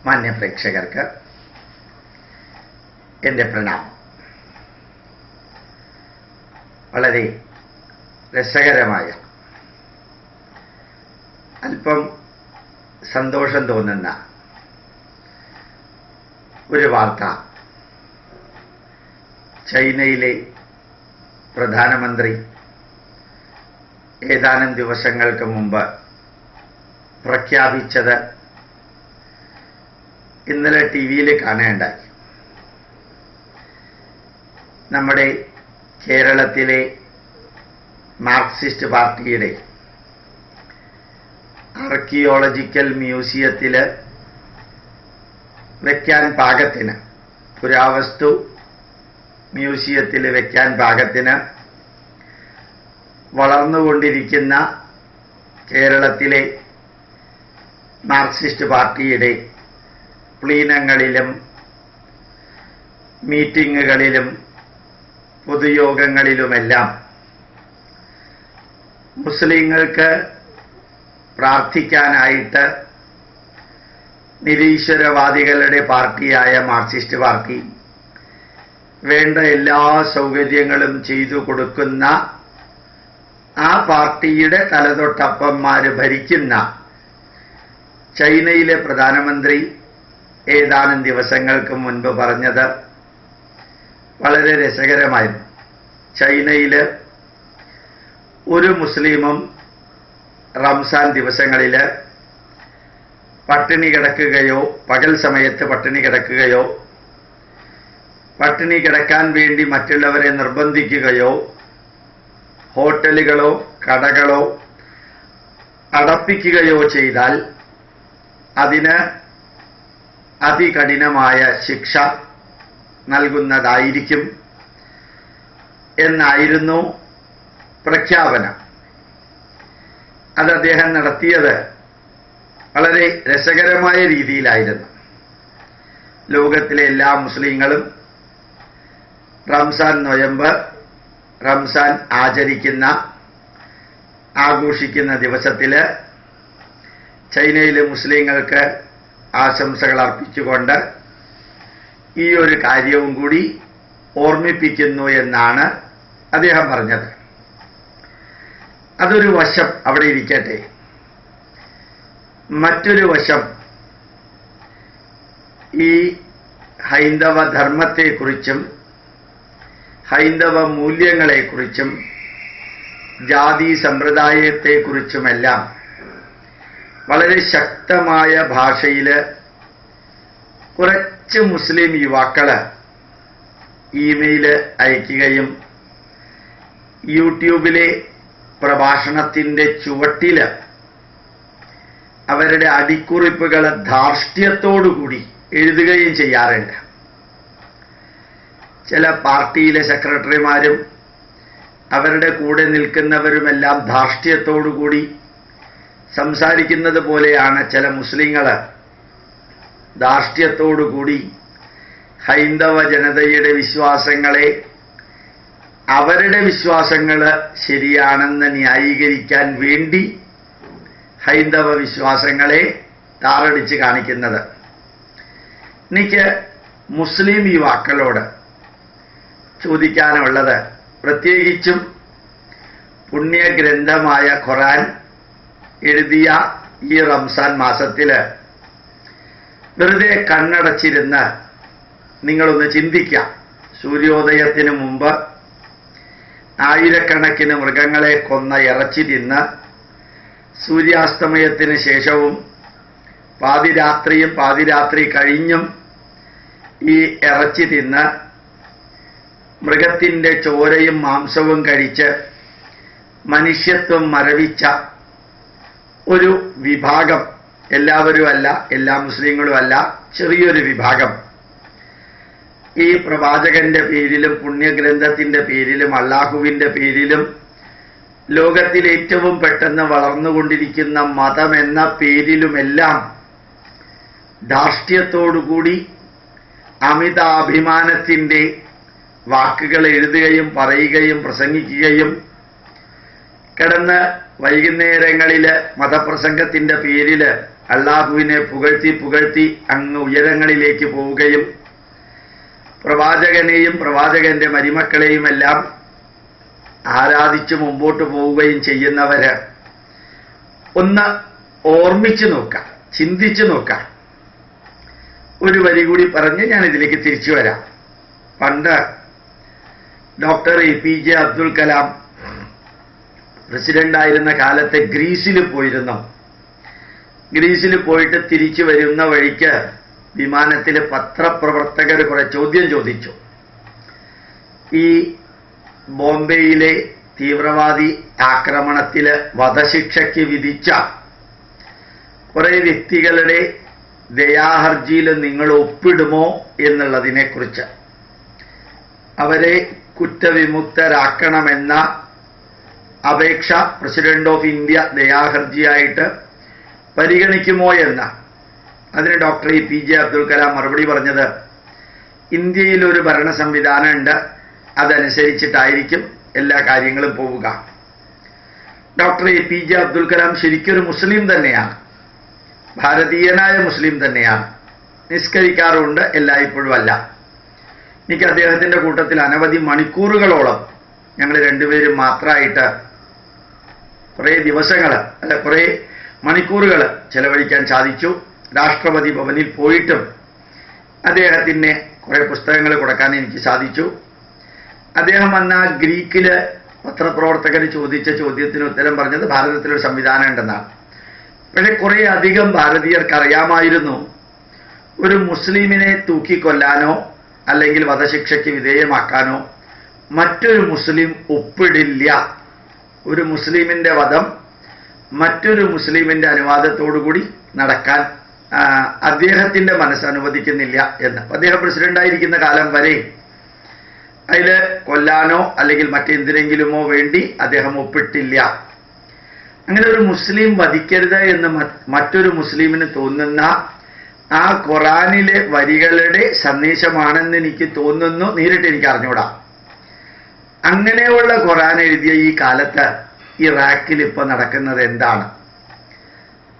മാന്യ പ്രേക്ഷകർക്ക് എൻ്റെ പ്രണാമം. വളരെ രസകരമായ, അല്പം സന്തോഷം തോന്നുന്ന ഒരു വാർത്ത ചൈനയിലെ പ്രധാനമന്ത്രി ഏതാനും ദിവസങ്ങൾക്ക് മുമ്പ് പ്രഖ്യാപിച്ചത് ഇന്നലെ ടി വിയിൽ കാണേണ്ടായി. നമ്മുടെ കേരളത്തിലെ മാർക്സിസ്റ്റ് പാർട്ടിയുടെ ആർക്കിയോളജിക്കൽ മ്യൂസിയത്തിൽ വയ്ക്കാൻ പാകത്തിന്, പുരാവസ്തു മ്യൂസിയത്തിൽ വയ്ക്കാൻ പാകത്തിന് വളർന്നുകൊണ്ടിരിക്കുന്ന കേരളത്തിലെ മാർക്സിസ്റ്റ് പാർട്ടിയുടെ പ്ലീനങ്ങളിലും മീറ്റിങ്ങുകളിലും പൊതുയോഗങ്ങളിലുമെല്ലാം മുസ്ലിങ്ങൾക്ക് പ്രാർത്ഥിക്കാനായിട്ട് നിരീശ്വരവാദികളുടെ പാർട്ടിയായ മാർക്സിസ്റ്റ് പാർട്ടി വേണ്ട എല്ലാ സൗകര്യങ്ങളും ചെയ്തു കൊടുക്കുന്ന ആ പാർട്ടിയുടെ തലതൊട്ടപ്പന്മാർ ഭരിക്കുന്ന ചൈനയിലെ പ്രധാനമന്ത്രി ഏതാനും ദിവസങ്ങൾക്ക് മുൻപ് പറഞ്ഞത് വളരെ രസകരമായിരുന്നു. ചൈനയിൽ ഒരു മുസ്ലിമും റംസാൻ ദിവസങ്ങളിൽ പട്ടിണി കിടക്കുകയോ, പകൽ സമയത്ത് പട്ടിണി കിടക്കുകയോ, പട്ടിണി കിടക്കാൻ വേണ്ടി മറ്റുള്ളവരെ നിർബന്ധിക്കുകയോ, ഹോട്ടലുകളോ കടകളോ അടപ്പിക്കുകയോ ചെയ്താൽ അതിന് അതികഠിനമായ ശിക്ഷ നൽകുന്നതായിരിക്കും എന്നായിരുന്നു പ്രഖ്യാപനം. അത് അദ്ദേഹം നടത്തിയത് വളരെ രസകരമായ രീതിയിലായിരുന്നു. ലോകത്തിലെ എല്ലാ മുസ്ലിങ്ങളും റംസാൻ നൊയമ്പ്, റംസാൻ ആഘോഷിക്കുന്ന ദിവസത്തിൽ ചൈനയിലെ മുസ്ലിങ്ങൾക്ക് ആശംസകൾ അർപ്പിച്ചുകൊണ്ട് ഈ ഒരു കാര്യവും കൂടി ഓർമ്മിപ്പിക്കുന്നു എന്നാണ് അദ്ദേഹം പറഞ്ഞത്. അതൊരു വശം അവിടെ ഇരിക്കട്ടെ. മറ്റൊരു വശം ഈ ഹൈന്ദവ ധർമ്മത്തെക്കുറിച്ചും ഹൈന്ദവ മൂല്യങ്ങളെക്കുറിച്ചും ജാതി സമ്പ്രദായത്തെക്കുറിച്ചുമെല്ലാം വളരെ ശക്തമായ ഭാഷയിൽ കുറച്ച് മുസ്ലിം യുവാക്കള് ഇമെയിൽ അയക്കുകയും യൂട്യൂബിലെ പ്രഭാഷണത്തിൻ്റെ ചുവട്ടിൽ അവരുടെ അടിക്കുറിപ്പുകൾ ധാർഷ്ട്യത്തോടുകൂടി എഴുതുകയും ചെയ്യാറുണ്ട്. ചില പാർട്ടിയിലെ സെക്രട്ടറിമാരും അവരുടെ കൂടെ നിൽക്കുന്നവരുമെല്ലാം ധാർഷ്ട്യത്തോടുകൂടി സംസാരിക്കുന്നത് പോലെയാണ് ചില മുസ്ലിങ്ങൾ ധാർഷ്ട്യത്തോടുകൂടി ഹൈന്ദവ ജനതയുടെ വിശ്വാസങ്ങളെ, അവരുടെ വിശ്വാസങ്ങൾ ശരിയാണെന്ന് ന്യായീകരിക്കാൻ വേണ്ടി ഹൈന്ദവ വിശ്വാസങ്ങളെ താറടിച്ച് കാണിക്കുന്നത്. എനിക്ക് മുസ്ലിം യുവാക്കളോട് ചോദിക്കാനുള്ളത്, പ്രത്യേകിച്ചും പുണ്യഗ്രന്ഥമായ ഖുർആൻ എഴുതിയ ഈ റംസാൻ മാസത്തിൽ വെറുതെ കണ്ണടച്ചിരുന്ന് നിങ്ങളൊന്ന് ചിന്തിക്കാം. സൂര്യോദയത്തിന് മുമ്പ് ആയിരക്കണക്കിന് മൃഗങ്ങളെ കൊന്ന ഇറച്ചി തിന്ന് സൂര്യാസ്തമയത്തിന് ശേഷവും പാതിരാത്രിയും പാതിരാത്രി കഴിഞ്ഞും ഈ ഇറച്ചി തിന്ന് മൃഗത്തിൻ്റെ ചോരയും മാംസവും കഴിച്ച് മനുഷ്യത്വം മരവിച്ച ഒരു വിഭാഗം, എല്ലാവരുമല്ല, എല്ലാ മുസ്ലിങ്ങളുമല്ല, ചെറിയൊരു വിഭാഗം ഈ പ്രവാചകന്റെ പേരിലും പുണ്യഗ്രന്ഥത്തിന്റെ പേരിലും അള്ളാഹുവിന്റെ പേരിലും ലോകത്തിൽ ഏറ്റവും പെട്ടെന്ന് വളർന്നുകൊണ്ടിരിക്കുന്ന മതം എന്ന പേരിലുമെല്ലാം ധാർഷ്ട്യത്തോടുകൂടി അമിതാഭിമാനത്തിൻ്റെ വാക്കുകൾ എഴുതുകയും പറയുകയും പ്രസംഗിക്കുകയും കിടന്ന് വൈകുന്നേരങ്ങളിൽ മതപ്രസംഗത്തിൻ്റെ പേരിൽ അള്ളാഹുവിനെ പുകഴ്ത്തി പുകഴ്ത്തി അങ്ങ് ഉയരങ്ങളിലേക്ക് പോവുകയും പ്രവാചകനെയും പ്രവാചകന്റെ മരുമക്കളെയും എല്ലാം ആരാധിച്ച് മുമ്പോട്ട് പോവുകയും ചെയ്യുന്നവര് ഒന്ന് ഓർമ്മിച്ചു നോക്കാം, ചിന്തിച്ചു നോക്കാം. ഒരു വരി കൂടി പറഞ്ഞ് ഞാൻ ഇതിലേക്ക് തിരിച്ചു വരാം. പണ്ട് ഡോക്ടർ APJ അബ്ദുൽ കലാം പ്രസിഡന്റായിരുന്ന കാലത്ത് ഗ്രീസിൽ പോയിരുന്നു. ഗ്രീസിൽ പോയിട്ട് തിരിച്ചു വരുന്ന വഴിക്ക് വിമാനത്തിൽ പത്രപ്രവർത്തകർ കുറെ ചോദ്യം ചോദിച്ചു. ഈ ബോംബെയിലെ തീവ്രവാദി ആക്രമണത്തിൽ വധശിക്ഷയ്ക്ക് വിധിച്ച കുറെ വ്യക്തികളുടെ ദയാഹർജിയിൽ നിങ്ങൾ ഒപ്പിടുമോ എന്നുള്ളതിനെക്കുറിച്ച്, അവരെ കുറ്റവിമുക്തരാക്കണമെന്ന അപേക്ഷ പ്രസിഡന്റ് ഓഫ് ഇന്ത്യ ദയാഹർജിയായിട്ട് പരിഗണിക്കുമോ എന്ന. അതിന് ഡോക്ടർ APJ അബ്ദുൽ കലാം മറുപടി പറഞ്ഞത്, ഇന്ത്യയിൽ ഒരു ഭരണ സംവിധാനം ഉണ്ട്, അതനുസരിച്ചിട്ടായിരിക്കും എല്ലാ കാര്യങ്ങളും പോവുക. ഡോക്ടർ APJ അബ്ദുൽ കലാം ശരിക്കൊരു മുസ്ലിം തന്നെയാണ്, ഭാരതീയനായ മുസ്ലിം തന്നെയാണ്. നിസ്കരിക്കാറുണ്ട്, എല്ലായ്പ്പോഴും അല്ല. എനിക്ക് അദ്ദേഹത്തിന്റെ കൂട്ടത്തിൽ അനവധി മണിക്കൂറുകളോളം ഞങ്ങൾ രണ്ടുപേരും മാത്രമായിട്ട് കുറേ ദിവസങ്ങൾ അല്ല കുറേ മണിക്കൂറുകൾ ചെലവഴിക്കാൻ സാധിച്ചു. രാഷ്ട്രപതി ഭവനിൽ പോയിട്ടും അദ്ദേഹത്തിന് കുറെ പുസ്തകങ്ങൾ കൊടുക്കാൻ എനിക്ക് സാധിച്ചു. അദ്ദേഹം അന്ന് ആ ഗ്രീക്കില് പത്രപ്രവർത്തകർ ചോദിച്ച ചോദ്യത്തിന് ഉത്തരം പറഞ്ഞത് ഭാരതത്തിലൊരു സംവിധാനം ഉണ്ടെന്നാണ്. പക്ഷെ കുറെ അധികം ഭാരതീയർക്ക് അറിയാമായിരുന്നു ഒരു മുസ്ലിമിനെ തൂക്കിക്കൊല്ലാനോ അല്ലെങ്കിൽ വധശിക്ഷയ്ക്ക് വിധേയമാക്കാനോ മറ്റൊരു മുസ്ലിം ഒപ്പിടില്ല. ഒരു മുസ്ലിമിന്റെ വധം മറ്റൊരു മുസ്ലിമിന്റെ അനുവാദത്തോടുകൂടി നടക്കാൻ അദ്ദേഹത്തിന്റെ മനസ്സ് അനുവദിക്കുന്നില്ല എന്ന്. അദ്ദേഹം പ്രസിഡന്റായിരിക്കുന്ന കാലം വരെ അതിൽ കൊല്ലാനോ അല്ലെങ്കിൽ മറ്റെന്തിനെങ്കിലുമോ വേണ്ടി അദ്ദേഹം ഒപ്പിട്ടില്ല. അങ്ങനെ ഒരു മുസ്ലിം വധിക്കരുത് എന്ന് മറ്റൊരു മുസ്ലിമിന് തോന്നുന്ന ആ ഖുറാനിലെ വരികളുടെ സന്ദേശമാണെന്ന് എനിക്ക് തോന്നുന്നു. നേരിട്ട് എനിക്ക് അറിഞ്ഞൂടാ. അങ്ങനെയുള്ള ഖുറാൻ എഴുതിയ ഈ കാലത്ത് ഇറാഖിൽ ഇപ്പൊ നടക്കുന്നത് എന്താണ്?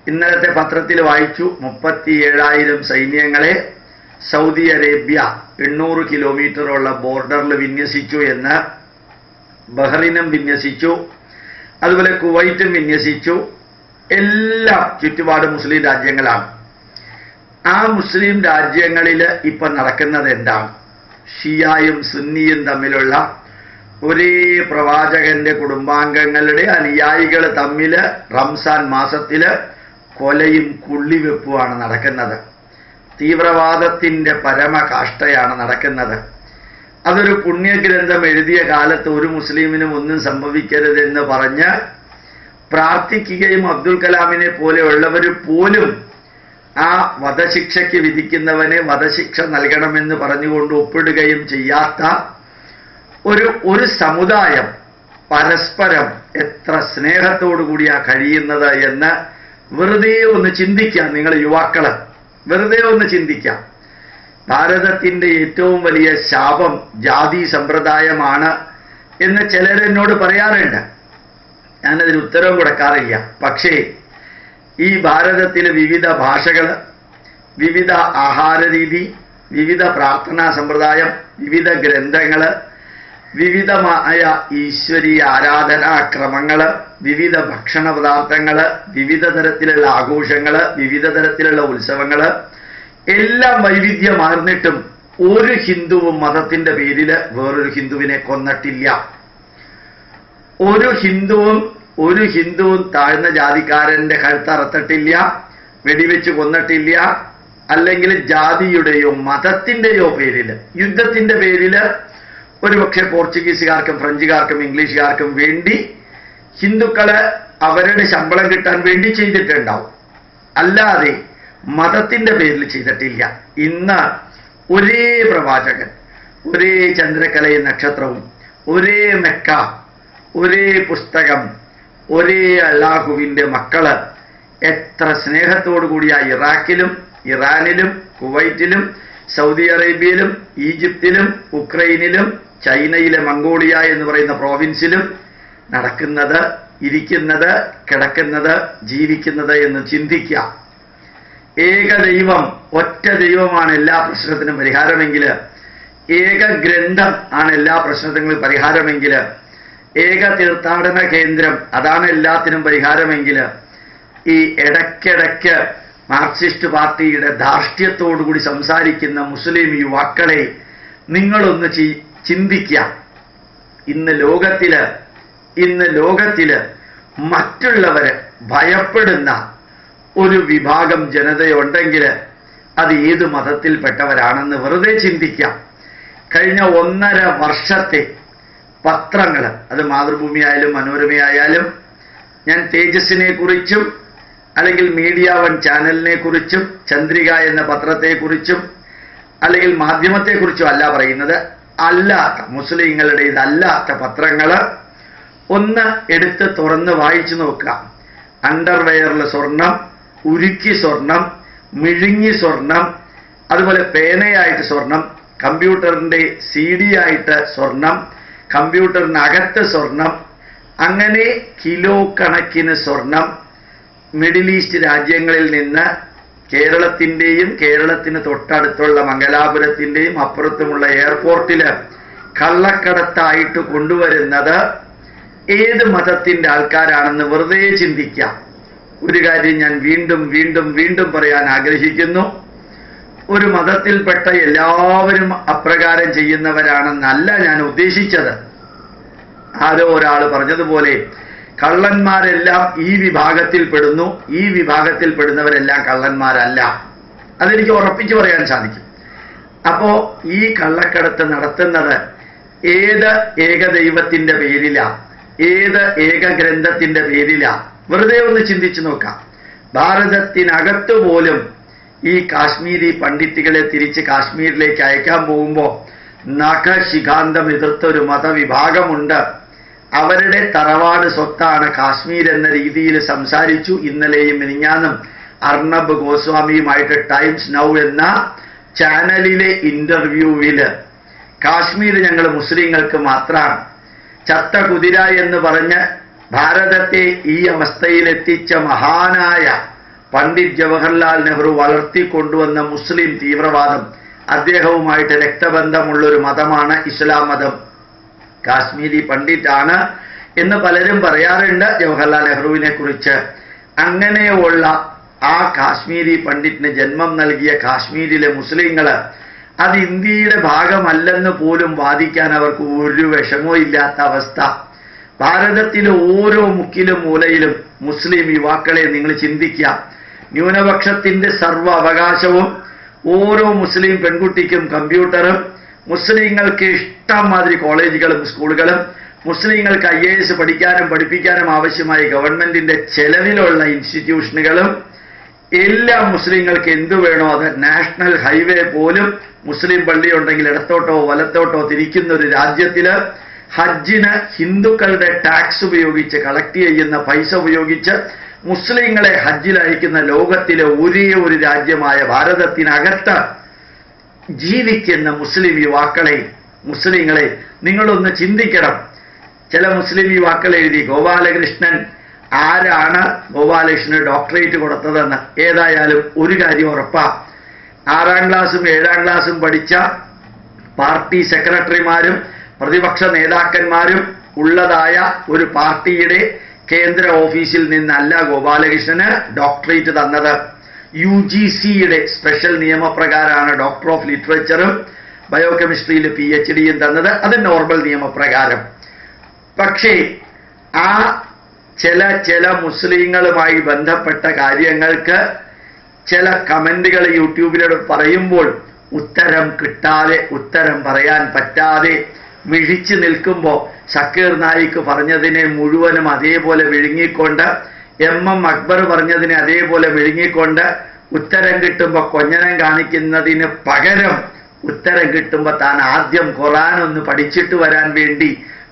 ഇന്നലത്തെ പത്രത്തിൽ വായിച്ചു, 37,000 സൈന്യങ്ങളെ സൗദി അറേബ്യ 800 കിലോമീറ്ററുള്ള ബോർഡറിൽ വിന്യസിച്ചു എന്ന്. ബഹ്റിനും വിന്യസിച്ചു, അതുപോലെ കുവൈറ്റും വിന്യസിച്ചു. എല്ലാം ചുറ്റുപാട് മുസ്ലിം രാജ്യങ്ങളാണ്. ആ മുസ്ലിം രാജ്യങ്ങളിൽ ഇപ്പൊ നടക്കുന്നത് എന്താണ്? ഷിയായും സുന്നിയും തമ്മിലുള്ള ഒരേ പ്രവാചകന്റെ കുടുംബാംഗങ്ങളുടെ അനുയായികൾ തമ്മിൽ റംസാൻ മാസത്തില് കൊലയും കുള്ളിവെപ്പുമാണ് നടക്കുന്നത്. തീവ്രവാദത്തിന്റെ പരമകാഷ്ഠയാണ് നടക്കുന്നത്. അതൊരു പുണ്യഗ്രന്ഥം എഴുതിയ കാലത്ത് ഒരു മുസ്ലിമിനും ഒന്നും സംഭവിക്കരുതെന്ന് പറഞ്ഞ് പ്രാർത്ഥിക്കുകയും അബ്ദുൽ കലാമിനെ പോലെയുള്ളവർ പോലും ആ വധശിക്ഷയ്ക്ക് വിധിക്കുന്നവനെ വധശിക്ഷ നൽകണമെന്ന് പറഞ്ഞുകൊണ്ട് ഒപ്പിടുകയും ചെയ്യാത്ത ഒരു സമുദായം പരസ്പരം എത്ര സ്നേഹത്തോടു കൂടിയാ കഴിയുന്നത് എന്ന് വെറുതെ ഒന്ന് ചിന്തിക്കാം. നിങ്ങൾ യുവാക്കള് വെറുതെ ഒന്ന് ചിന്തിക്കാം. ഭാരതത്തിന്റെ ഏറ്റവും വലിയ ശാപം ജാതി സമ്പ്രദായമാണ് എന്ന് ചിലരെന്നോട് പറയാറുണ്ട്. ഞാനതിന് ഉത്തരവും കൊടുക്കാറില്ല. പക്ഷേ ഈ ഭാരതത്തിലെ വിവിധ ഭാഷകൾ, വിവിധ ആഹാരരീതി, വിവിധ പ്രാർത്ഥനാ സമ്പ്രദായം, വിവിധ ഗ്രന്ഥങ്ങള്, വിവിധമായ ഈശ്വരീയ ആരാധനാക്രമങ്ങള്, വിവിധ ഭക്ഷണ പദാർത്ഥങ്ങള്, വിവിധ തരത്തിലുള്ള ആഘോഷങ്ങള്, വിവിധ തരത്തിലുള്ള ഉത്സവങ്ങള് എല്ലാം വൈവിധ്യമാർന്നിട്ടും ഒരു ഹിന്ദുവും മതത്തിന്റെ പേരിൽ വേറൊരു ഹിന്ദുവിനെ കൊന്നിട്ടില്ല. ഒരു ഹിന്ദുവും താഴ്ന്ന ജാതിക്കാരന്റെ കഴുത്തറത്തിട്ടില്ല, വെടിവെച്ച് കൊന്നിട്ടില്ല. അല്ലെങ്കിൽ ജാതിയുടെയോ മതത്തിന്റെയോ പേരിൽ, യുദ്ധത്തിന്റെ പേരിൽ ഒരുപക്ഷെ പോർച്ചുഗീസുകാർക്കും ഫ്രഞ്ചുകാർക്കും ഇംഗ്ലീഷുകാർക്കും വേണ്ടി ഹിന്ദുക്കള് അവരുടെ ശമ്പളം കിട്ടാൻ വേണ്ടി ചെയ്തിട്ടുണ്ടാവും. അല്ലാതെ മതത്തിന്റെ പേരിൽ ചെയ്തിട്ടില്ല. ഇന്ന് ഒരേ പ്രവാചകൻ, ഒരേ ചന്ദ്രക്കലയും നക്ഷത്രവും, ഒരേ മെക്ക, ഒരേ പുസ്തകം, ഒരേ അല്ലാഹുവിന്റെ മക്കള് എത്ര സ്നേഹത്തോടു കൂടിയ ഇറാഖിലും ഇറാനിലും കുവൈറ്റിലും സൗദി അറേബ്യയിലും ഈജിപ്തിലും ഉക്രൈനിലും ചൈനയിലെ മംഗോളിയ എന്ന് പറയുന്ന പ്രോവിൻസിലും നടക്കുന്നത്, ഇരിക്കുന്നത്, കിടക്കുന്നത്, ജീവിക്കുന്നത് എന്ന് ചിന്തിക്കാം. ഏക ദൈവം, ഒറ്റ ദൈവമാണ് എല്ലാ പ്രശ്നത്തിനും പരിഹാരമെങ്കിൽ, ഏക ഗ്രന്ഥം ആണ് എല്ലാ പ്രശ്നത്തിനും പരിഹാരമെങ്കിൽ, ഏക തീർത്ഥാടന കേന്ദ്രം അതാണ് എല്ലാത്തിനും പരിഹാരമെങ്കിൽ, ഈ ഇടയ്ക്കിടയ്ക്ക് മാർക്സിസ്റ്റ് പാർട്ടിയുടെ ധാർഷ്ട്യത്തോടുകൂടി സംസാരിക്കുന്ന മുസ്ലിം യുവാക്കളെ നിങ്ങളൊന്ന് ചിന്തിക്കാം. ഇന്ന് ലോകത്തില് മറ്റുള്ളവരെ ഭയപ്പെടുന്ന ഒരു വിഭാഗം ജനതയുണ്ടെങ്കിൽ അത് ഏത് മതത്തിൽപ്പെട്ടവരാണെന്ന് വെറുതെ ചിന്തിക്കാം. കഴിഞ്ഞ 1.5 വർഷത്തെ പത്രങ്ങൾ, അത് മാതൃഭൂമിയായാലും മനോരമയായാലും, ഞാൻ തേജസ്സിനെ കുറിച്ചും അല്ലെങ്കിൽ മീഡിയ 1 ചാനലിനെ കുറിച്ചും ചന്ദ്രിക എന്ന പത്രത്തെക്കുറിച്ചും അല്ലെങ്കിൽ മാധ്യമത്തെക്കുറിച്ചും അല്ല പറയുന്നത്, അല്ലാത്ത മുസ്ലിങ്ങളുടെ ഇതല്ലാത്ത പത്രങ്ങൾ ഒന്ന് എടുത്ത് തുറന്ന് വായിച്ചു നോക്കുക. അണ്ടർവെയറിൽ സ്വർണം, ഉരുക്കി സ്വർണം, മിഴുങ്ങി സ്വർണം, അതുപോലെ പേനയായിട്ട് സ്വർണം, കമ്പ്യൂട്ടറിൻ്റെ CD ആയിട്ട് സ്വർണം, കമ്പ്യൂട്ടറിനകത്ത് സ്വർണം, അങ്ങനെ കിലോ കണക്കിന് സ്വർണം മിഡിൽ ഈസ്റ്റ് രാജ്യങ്ങളിൽ നിന്ന് കേരളത്തിൻ്റെയും കേരളത്തിന് തൊട്ടടുത്തുള്ള മംഗലാപുരത്തിൻ്റെയും അപ്പുറത്തുമുള്ള എയർപോർട്ടിൽ കള്ളക്കടത്തായിട്ട് കൊണ്ടുവരുന്നത് ഏത് മതത്തിൻ്റെ ആൾക്കാരാണെന്ന് വെറുതെ ചിന്തിക്കാം. ഒരു കാര്യം ഞാൻ വീണ്ടും വീണ്ടും വീണ്ടും പറയാൻ ആഗ്രഹിക്കുന്നു. ഒരു മതത്തിൽപ്പെട്ട എല്ലാവരും അപ്രകാരം ചെയ്യുന്നവരാണെന്നല്ല ഞാൻ ഉദ്ദേശിച്ചത്. ആരോ ഒരാൾ പറഞ്ഞതുപോലെ കള്ളന്മാരെല്ലാം ഈ വിഭാഗത്തിൽ പെടുന്നു, ഈ വിഭാഗത്തിൽ പെടുന്നവരെല്ലാം കള്ളന്മാരല്ല. അതെനിക്ക് ഉറപ്പിച്ചു പറയാൻ സാധിക്കും. അപ്പോ ഈ കള്ളക്കടത്ത് നടത്തുന്നത് ഏത് ഏകദൈവത്തിന്റെ പേരിലാ, ഏത് ഏകഗ്രന്ഥത്തിന്റെ പേരിലാ? വെറുതെ ഒന്ന് ചിന്തിച്ചു നോക്കാം. ഭാരതത്തിനകത്ത് പോലും ഈ കാശ്മീരി പണ്ഡിറ്റുകളെ തിരിച്ച് കാശ്മീരിലേക്ക് അയക്കാൻ പോകുമ്പോൾ നഖശിഖാന്തം എതിർത്തൊരു മതവിഭാഗമുണ്ട്. അവരുടെ തറവാട് സ്വത്താണ് കാശ്മീർ എന്ന രീതിയിൽ സംസാരിച്ചു. ഇന്നലെയും മിനിഞ്ഞാന്നും അർണബ് ഗോസ്വാമിയുമായിട്ട് ടൈംസ് നൗ എന്ന ചാനലിലെ ഇന്റർവ്യൂവിൽ കാശ്മീർ ഞങ്ങൾ മുസ്ലിങ്ങൾക്ക് മാത്രമാണ്, ചത്ത കുതിര എന്ന് പറഞ്ഞ് ഭാരതത്തെ ഈ അവസ്ഥയിലെത്തിച്ച മഹാനായ പണ്ഡിറ്റ് ജവഹർലാൽ നെഹ്റു വളർത്തിക്കൊണ്ടുവന്ന മുസ്ലിം തീവ്രവാദം, അദ്ദേഹവുമായിട്ട് രക്തബന്ധമുള്ളൊരു മതമാണ് ഇസ്ലാം മതം. കാശ്മീരി പണ്ഡിറ്റാണ് എന്ന് പലരും പറയാറുണ്ട് ജവഹർലാൽ നെഹ്റുവിനെ കുറിച്ച്. അങ്ങനെയുള്ള ആ കാശ്മീരി പണ്ഡിറ്റിന് ജന്മം നൽകിയ കാശ്മീരിലെ മുസ്ലിങ്ങൾ അത് ഇന്ത്യയുടെ ഭാഗമല്ലെന്ന് പോലും വാദിക്കാൻ അവർക്ക് ഒരു വിഷമവും ഇല്ലാത്ത അവസ്ഥ. ഭാരതത്തിലെ ഓരോ മുക്കിലും മൂലയിലും മുസ്ലിം യുവാക്കളെ നിങ്ങൾ ചിന്തിക്കാം. ന്യൂനപക്ഷത്തിന്റെ സർവ്വ അവകാശവും ഓരോ മുസ്ലിം പെൺകുട്ടിക്കും കമ്പ്യൂട്ടറും, മുസ്ലിങ്ങൾക്ക് ഇഷ്ടം മാതിരി കോളേജുകളും സ്കൂളുകളും, മുസ്ലിങ്ങൾക്ക് IAS പഠിക്കാനും പഠിപ്പിക്കാനും ആവശ്യമായ ഗവൺമെന്റിന്റെ ചെലവിലുള്ള ഇൻസ്റ്റിറ്റ്യൂഷനുകളും എല്ലാം മുസ്ലിങ്ങൾക്ക് എന്തു വേണോ അത്, നാഷണൽ ഹൈവേ പോലും മുസ്ലിം പള്ളി ഉണ്ടെങ്കിൽ ഇടത്തോട്ടോ വലത്തോട്ടോ തിരിക്കുന്ന ഒരു രാജ്യത്തില് ഹജ്ജിന് ഹിന്ദുക്കളുടെ ടാക്സ് ഉപയോഗിച്ച് കളക്ട് ചെയ്യുന്ന പൈസ ഉപയോഗിച്ച് മുസ്ലിങ്ങളെ ഹജ്ജിൽ അയക്കുന്ന ലോകത്തിലെ ഒരേ ഒരു രാജ്യമായ ഭാരതത്തിനകത്ത് ജീവിക്കുന്ന മുസ്ലിം യുവാക്കളെ, മുസ്ലിങ്ങളെ നിങ്ങളൊന്ന് ചിന്തിക്കണം. ചില മുസ്ലിം യുവാക്കൾ എഴുതി ഗോപാലകൃഷ്ണൻ ആരാണ് ഗോപാലകൃഷ്ണന് ഡോക്ടറേറ്റ് കൊടുത്തതെന്ന്. ഏതായാലും ഒരു കാര്യം ഉറപ്പാ, 6ാം ക്ലാസ്സും 7ാം ക്ലാസ്സും പഠിച്ച പാർട്ടി സെക്രട്ടറിമാരും പ്രതിപക്ഷ നേതാക്കന്മാരും ഉള്ളതായ ഒരു പാർട്ടിയുടെ കേന്ദ്ര ഓഫീസിൽ നിന്നല്ല ഗോപാലകൃഷ്ണന് ഡോക്ടറേറ്റ് തന്നത്. UGCയുടെ സ്പെഷ്യൽ നിയമപ്രകാരമാണ് ഡോക്ടർ ഓഫ് ലിറ്ററേച്ചറും ബയോകെമിസ്ട്രിയിൽ PhDയും തന്നത്. അത് നോർമൽ നിയമപ്രകാരം. പക്ഷേ ആ ചില മുസ്ലിങ്ങളുമായി ബന്ധപ്പെട്ട കാര്യങ്ങൾക്ക് ചില കമന്റുകൾ യൂട്യൂബിലൂടെ പറയുമ്പോൾ ഉത്തരം കിട്ടാതെ, ഉത്തരം പറയാൻ പറ്റാതെ മിഴിച്ചു നിൽക്കുമ്പോൾ സക്കീർ നായിക്ക് പറഞ്ഞതിനെ മുഴുവനും അതേപോലെ വിഴുങ്ങിക്കൊണ്ട്, MM അക്ബർ പറഞ്ഞതിനെ അതേപോലെ വിഴുങ്ങിക്കൊണ്ട് ഉത്തരം കിട്ടുമ്പോൾ കൊഞ്ഞനം കാണിക്കുന്നതിന് പകരം ഉത്തരം കിട്ടുമ്പോൾ താൻ ആദ്യം ഖുർആൻ ഒന്ന് പഠിച്ചിട്ട് വരാൻ വേണ്ടി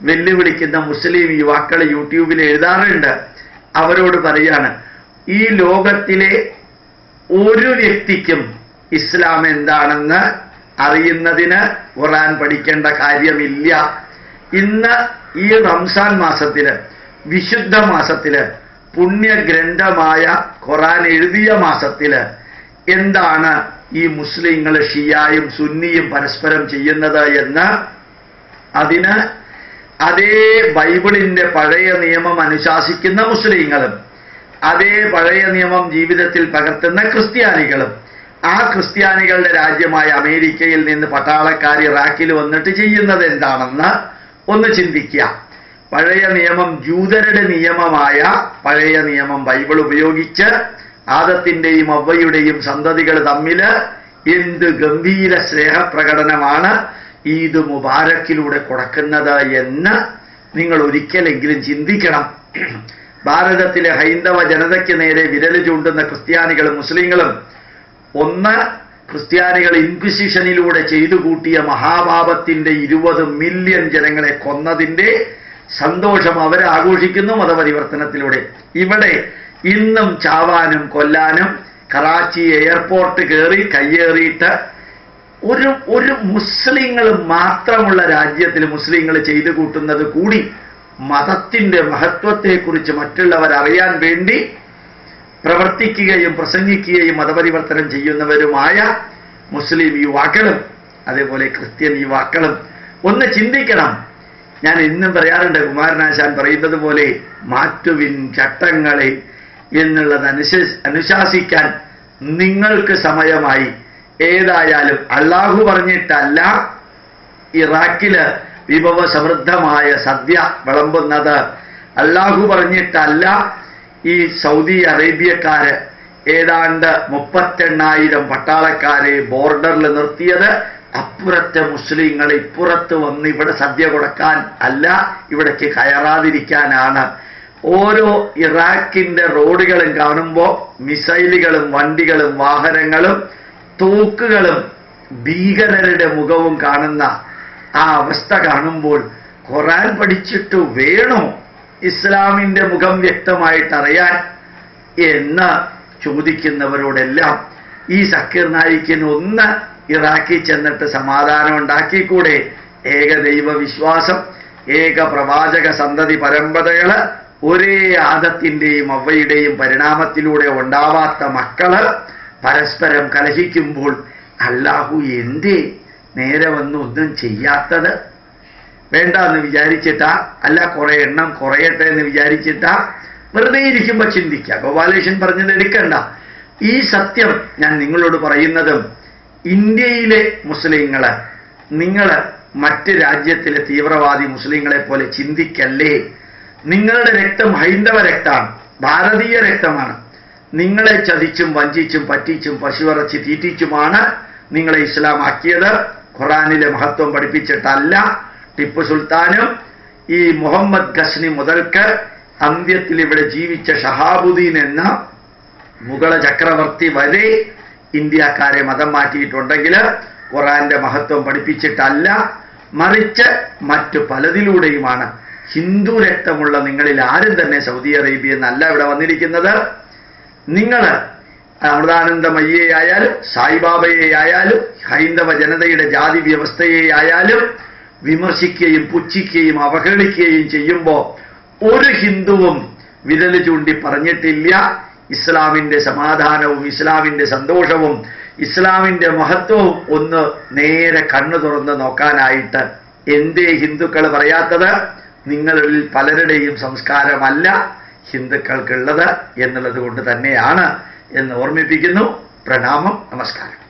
വെല്ലുവിളിക്കുന്ന മുസ്ലിം യുവാക്കൾ യൂട്യൂബിൽ എഴുതാറുണ്ട്. അവരോട് പറയാണ്, ഈ ലോകത്തിലെ ഒരു വ്യക്തിക്കും ഇസ്ലാം എന്താണെന്ന് അറിയുന്നതിന് ഖുർആൻ പഠിക്കേണ്ട കാര്യമില്ല. ഇന്ന് ഈ റംസാൻ മാസത്തില്, വിശുദ്ധ മാസത്തില്, പുണ്യഗ്രന്ഥമായ ഖുർആൻ എഴുതിയ മാസത്തില് എന്താണ് ഈ മുസ്ലിങ്ങൾ ഷിയായും സുന്നിയും പരസ്പരം ചെയ്യുന്നത് എന്ന് അതിന് അതേ ബൈബിളിന്റെ പഴയ നിയമം അനുശാസിക്കുന്ന മുസ്ലിങ്ങളും അതേ പഴയ നിയമം ജീവിതത്തിൽ പകർത്തുന്ന ക്രിസ്ത്യാനികളും ആ ക്രിസ്ത്യാനികളുടെ രാജ്യമായ അമേരിക്കയിൽ നിന്ന് പട്ടാളക്കാർ ഇറാഖിൽ വന്നിട്ട് ചെയ്യുന്നത് എന്താണെന്ന് ഒന്ന് ചിന്തിക്കുക. പഴയ നിയമം ജൂതരുടെ നിയമമായ പഴയ നിയമം ബൈബിൾ ഉപയോഗിച്ച് ആദത്തിന്റെയും അവ്വയുടെയും സന്തതികൾ തമ്മിൽ എന്ത് ഗംഭീര സ്നേഹപ്രകടനമാണ് ഈദ് മുബാരക്കിലൂടെ കൊടുക്കുന്നത് എന്ന് നിങ്ങൾ ഒരിക്കലെങ്കിലും ചിന്തിക്കണം. ഭാരതത്തിലെ ഹൈന്ദവ ജനതയ്ക്ക് നേരെ വിരൽ ചൂണ്ടുന്ന ക്രിസ്ത്യാനികളും മുസ്ലിങ്ങളും ഒന്ന്, ക്രിസ്ത്യാനികൾ ഇൻക്വിസിഷനിലൂടെ ചെയ്തു കൂട്ടിയ മഹാപാപത്തിന്റെ 20 മില്യൺ ജനങ്ങളെ കൊന്നതിന്റെ സന്തോഷം അവരാഘോഷിക്കുന്നു മതപരിവർത്തനത്തിലൂടെ. ഇവിടെ ഇന്നും ചാവാനും കൊല്ലാനും കറാച്ചി എയർപോർട്ട് കയറി കയ്യേറിയിട്ട് ഒരു മുസ്ലിങ്ങൾ മാത്രമുള്ള രാജ്യത്തിൽ മുസ്ലിങ്ങൾ ചെയ്തു കൂട്ടുന്നത് കൂടി മതത്തിന്റെ മഹത്വത്തെക്കുറിച്ച് മറ്റുള്ളവർ അറിയാൻ വേണ്ടി പ്രവർത്തിക്കുകയും പ്രസംഗിക്കുകയും മതപരിവർത്തനം ചെയ്യുന്നവരുമായ മുസ്ലിം യുവാക്കളും അതേപോലെ ക്രിസ്ത്യൻ യുവാക്കളും ഒന്ന് ചിന്തിക്കണം. ഞാൻ ഇന്നും പറയാറുണ്ട്, കുമാരനാശാൻ പറയുന്നത് പോലെ മാറ്റുവിൻ ചട്ടങ്ങളെ എന്നുള്ളത് അനുശാസിക്കാൻ നിങ്ങൾക്ക് സമയമായി. ഏതായാലും അള്ളാഹു പറഞ്ഞിട്ടല്ല ഇറാഖില് വിഭവസമൃദ്ധമായ സദ്യ വിളമ്പുന്നത്, അള്ളാഹു പറഞ്ഞിട്ടല്ല ഈ സൗദി അറേബ്യക്കാര് ഏതാണ്ട് 38,000 പട്ടാളക്കാരെ ബോർഡറിൽ നിർത്തിയത് അപ്പുറത്തെ മുസ്ലിങ്ങൾ ഇപ്പുറത്ത് വന്ന് ഇവിടെ സദ്യ കൊടുക്കാൻ അല്ല, ഇവിടേക്ക് കയറാതിരിക്കാനാണ്. ഓരോ ഇറാഖിന്റെ റോഡുകളും കാണുമ്പോൾ മിസൈലുകളും വണ്ടികളും വാഹനങ്ങളും തോക്കുകളും ഭീകരരുടെ മുഖവും കാണുന്ന ആ അവസ്ഥ കാണുമ്പോൾ ഖുർആൻ പഠിച്ചിട്ട് വേണോ ഇസ്ലാമിന്റെ മുഖം വ്യക്തമായിട്ട് അറിയാൻ എന്ന് ചോദിക്കുന്നവരോടെല്ലാം ഈ സക്കീർ നായിക്കിന് ഒന്ന് ഇറാഖിൽ ചെന്നിട്ട് സമാധാനം ഉണ്ടാക്കിക്കൂടെ? ഏകദൈവ വിശ്വാസം, ഏക പ്രവാചക സന്തതി പരമ്പരകള്, ഒരേ ആദത്തിന്റെയും അവയുടെയും പരിണാമത്തിലൂടെ ഉണ്ടാവാത്ത മക്കള് പരസ്പരം കലഹിക്കുമ്പോൾ അല്ലാഹു എന്തേ നേരെ വന്ന് ഒന്നും ചെയ്യാത്തത്? വേണ്ട എന്ന് വിചാരിച്ചിട്ടാ, അല്ല കുറെ എണ്ണം കുറയട്ടെ എന്ന് വിചാരിച്ചിട്ടാ? വെറുതെ ഇരിക്കുമ്പോൾ ചിന്തിക്കുക. ഗോപാലേഷൻ പറഞ്ഞത് എടുക്കണ്ട. ഈ സത്യം ഞാൻ നിങ്ങളോട് പറയുന്നതും ഇന്ത്യയിലെ മുസ്ലിങ്ങള് നിങ്ങൾ മറ്റ് രാജ്യത്തിലെ തീവ്രവാദി മുസ്ലിങ്ങളെ പോലെ ചിന്തിക്കല്ലേ. നിങ്ങളുടെ രക്തം ഹൈന്ദവ രക്തമാണ്, ഭാരതീയ രക്തമാണ്. നിങ്ങളെ ചതിച്ചും വഞ്ചിച്ചും പറ്റിച്ചും പശുവിറച്ചി തീറ്റിച്ചുമാണ് നിങ്ങളെ ഇസ്ലാമാക്കിയത്. ഖുറാനിലെ മഹത്വം പഠിപ്പിച്ചിട്ടല്ല. ടിപ്പു സുൽത്താനും ഈ മുഹമ്മദ് ഗസ്നി മുതൽക്ക് അന്ത്യത്തിൽ ഇവിടെ ജീവിച്ച ഷഹാബുദ്ദീൻ എന്ന മുഗള ചക്രവർത്തി വരെ ഇന്ത്യക്കാരെ മതം മാറ്റിയിട്ടുണ്ടെങ്കിൽ ഖുറാന്റെ മഹത്വം പഠിപ്പിച്ചിട്ടല്ല, മറിച്ച് മറ്റു പലതിലൂടെയുമാണ്. ഹിന്ദു രക്തമുള്ള നിങ്ങളിൽ ആരും തന്നെ സൗദി അറേബ്യ എന്നല്ല ഇവിടെ വന്നിരിക്കുന്നത്. നിങ്ങൾ അമൃതാനന്ദമയ്യെ ആയാലും സായിബാബയെ ആയാലും ഹൈന്ദവ ജനതയുടെ ജാതി വ്യവസ്ഥയെ ആയാലും വിമർശിക്കുകയും പുച്ഛിക്കുകയും അവഹേളിക്കുകയും ചെയ്യുമ്പോൾ ഒരു ഹിന്ദുവും വിരൽ ചൂണ്ടി പറഞ്ഞിട്ടില്ല ഇസ്ലാമിന്റെ സമാധാനവും ഇസ്ലാമിന്റെ സന്തോഷവും ഇസ്ലാമിന്റെ മഹത്വവും ഒന്ന് നേരെ കണ്ണു തുറന്ന് നോക്കാനായിട്ട്. എന്തേ ഹിന്ദുക്കൾ പറയാത്തത്? നിങ്ങളിൽ പലരുടെയും സംസ്കാരമല്ല ഹിന്ദുക്കൾക്കുള്ളത് എന്നുള്ളത് കൊണ്ട് തന്നെയാണ് എന്ന് ഓർമ്മിപ്പിക്കുന്നു. പ്രണാമം, നമസ്കാരം.